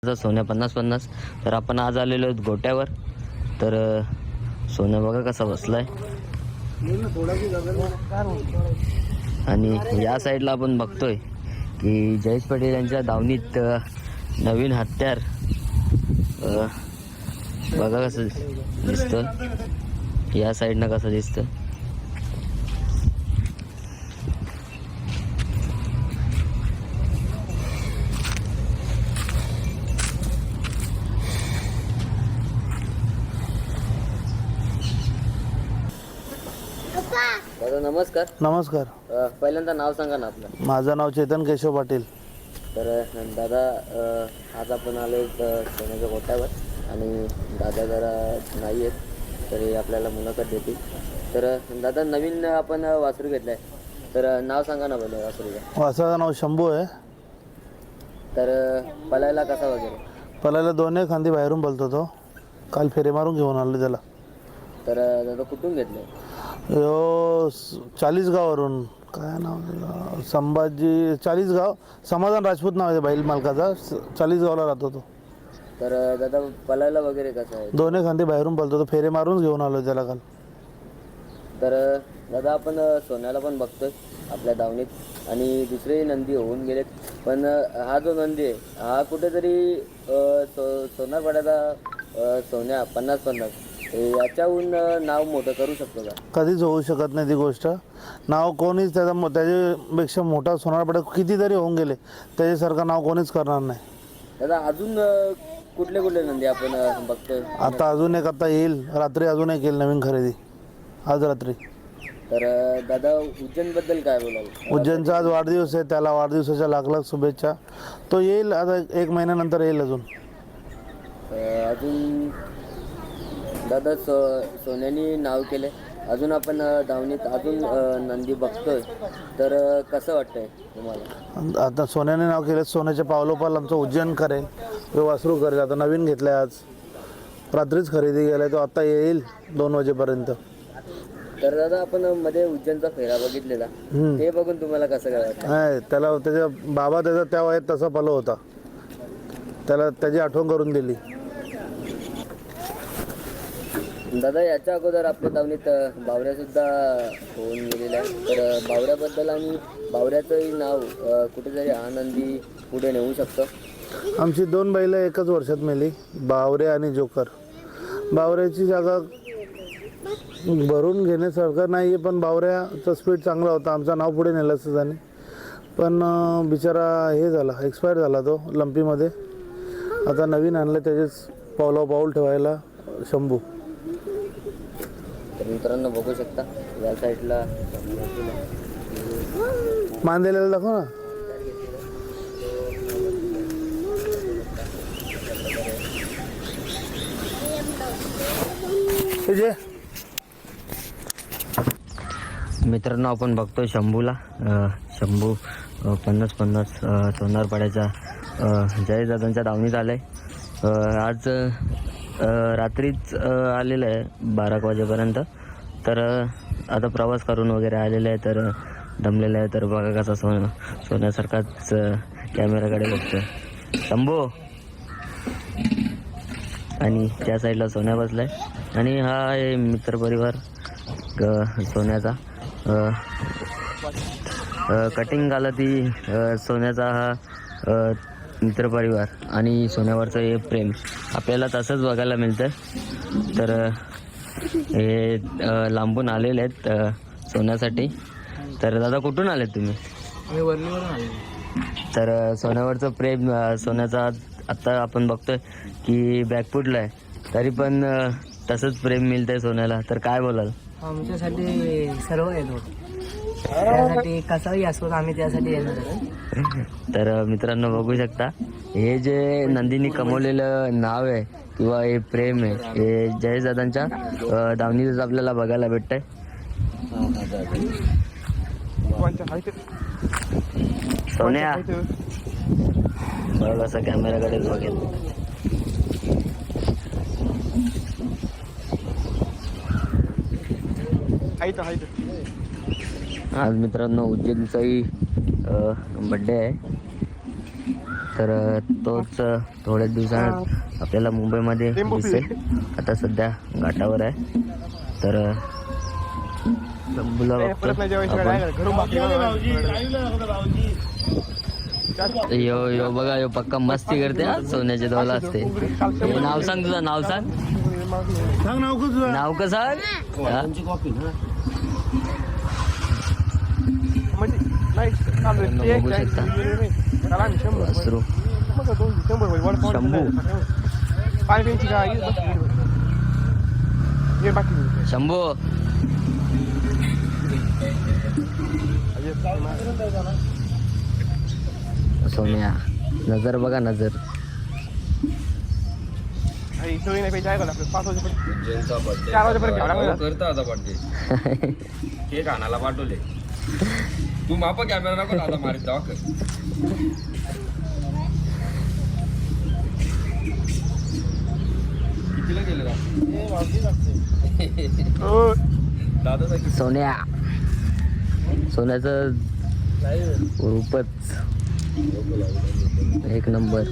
सोन्या 50-50. तर आपण आज आलेलो आहोत गोट्यावर. तर सोन्या बघा कसा बसलाय. आणि या साईडला आपण बघतोय की जयेश पटेल यांच्या दावणीत नवीन हत्यार बघा कसं दिसतं. या साईडनं कसं दिसतं. दादा नमस्कार. नमस्कार. पहिल्यांदा नाव सांगा ना आपलं. माझं नाव चेतन केशव पाटील. तर दादा आज आपण आलो सोन्याच्या गोट्यावर आणि दादा जरा नाही आहेत तरी आपल्याला मुलाखत देतील. तर दादा नवीन आपण वासरू घेतलं आहे तर नाव सांगा ना पहिले वासरूचं. वासराचं नाव शंभू आहे. तर पळायला कसा वगैरे. पळायला दोन्ही खांदी बाहेरून पळतो तो. काल फेरे मारून घेऊन आलो त्याला. तर दादा कुठून घेतलं. यो 40 गावावरून. काय नाव त्याला संभाजी 40 गाव. समाधान राजपूत नाव आहे बैल मालकाचा. 40 गावला राहतो तो. तर दादा पळायला वगैरे कसं आहे. दोन्ही खांदी बाहेरून पळतो तो. फेरे मारून घेऊन आलो त्याला काल. तर दादा आपण सोन्याला पण बघतोय आपल्या दावणीत आणि दुसरे नंदी होऊन गेलेत. पण हा जो नंदी आहे हा कुठेतरी सोनारपाड्याचा सोन्या 50-50 याच्याहून नाव मोठं करू शकतो का. कधीच होऊ शकत नाही ती गोष्ट. नाव कोणीच त्याच्यापेक्षा मोठा सोनारपाड्यात कितीतरी होऊन गेले त्याच्यासारखं नाव कोणीच करणार नाही. दादा अजून कुठले कुठले नंदी आपण बघतोय. आता अजून एक आता येईल रात्री. अजून एक येईल नवीन खरेदी आज रात्री. तर दादा उज्जैनबद्दल काय बोलाल. उज्जैनचा आज वाढदिवस आहे. त्याला वाढदिवसाच्या लाख लाख शुभेच्छा. तो येईल आता 1 महिन्यानंतर येईल अजून. अजून दादा सोन्याने नाव केले. अजून आपण धावणीत अजून नंदी बघतोय तर कसं वाटतंय तुम्हाला. आता सोन्याने नाव केलं. सोन्याच्या पावलोपाल आमचं उज्जैन करेल. तो वासरू करेल. आता नवीन घेतलं आहे आज रात्रीच खरेदी केला आहे. तो आता येईल 2 वाजेपर्यंत. तर दादा आपण मध्ये उज्जैनचा फेरा बघितलेला ते बघून तुम्हाला कसं काय वाटतं. नाही त्याला त्याचा बाबा त्याचा त्या वयात तसा पालो होता. त्याला त्याची आठवण करून दिली. दादा याच्या अगोदर आपल्या दावणीत बावऱ्या सुद्धा होऊन गेलेल्या आहे. तर बावऱ्याबद्दल आणि बावऱ्याचंही नाव कुठेतरी आनंदी पुढे नेऊ शकतो. आमची 2 बैलं एकच वर्षात मेली. बावरे आणि जोकर. बावऱ्याची जागा भरून घेण्यासारखं नाही आहे पण बावऱ्याचा स्पीड चांगला होता. आमचं नाव पुढे नेलं असतं त्याने. पण बिचारा हे झाला एक्सपायर झाला तो लंपीमध्ये. आता नवीन आणलं त्याचेच पाऊल ठेवायला शंभू. तर मित्रांनो बघू शकता या साईडला मान दिलेला दाखव ना. मित्रांनो आपण बघतोय शंभूला. शंभू 50-50 सोनारपाड्याच्या जयेश दादांच्या दावणीत आलाय. आज रात्रीच आलेलं आहे 12 वाजेपर्यंत. तर आता प्रवास करून वगैरे आलेलं आहे तर दमलेलं आहे. तर बघा कसा सोन्यासारखाच कॅमेराकडे बघतोय शंभू. आणि त्या साईडला सोन्या बसलाय आणि हा आहे मित्रपरिवार सोन्याचा. कटिंग झाला ती सोन्याचा हा मित्रपरिवार आणि सोन्यावरचं हे प्रेम आपल्याला तसंच बघायला मिळतं. तर हे लांबून आलेले आहेत सोन्यासाठी. तर दादा कुठून आलेत तुम्ही. मी वरलीवरून आलो. तर सोन्यावरचं प्रेम सोन्याचा आत्ता आपण बघतोय की बॅकफुटला आहे तरी पण तसंच प्रेम मिळतंय सोन्याला. तर काय बोलाल. आमच्यासाठी सर्व येतो. त्यासाठी कसाही असो आम्ही त्यासाठी येणार. तर मित्रांनो बघू शकता हे जे नंदीनी कमवलेलं नाव आहे किंवा हे प्रेम आहे हे जयेश दादांच्या दावणीतच आपल्याला बघायला भेटतंय. सोन्या बघ असं कॅमेराकडेच बघेल. आज मित्रांनो उज्जैनचाही बड्डे आहे. तर तोच थोड्याच दिवसात आपल्याला मुंबईमध्ये दिसेल. आता सध्या घाटावर आहे. तर शंभूला बघतो आपण. यो बघा यो पक्का मस्ती करते हा, सोन्याचे डोला असते. हे नाव सांग, तुझं नाव सांग. सांग नाव का तुझं? नाव का सांग हा? बघू शकता वासरू शंभू. सोन्या नजर बघा नजर. केक आणायला पाठवले तू मापा कॅमेरा नको आता मारीत जावा कर. कितीला गेले दादा सोन्या. सोन्याचं रूपच एक नंबर.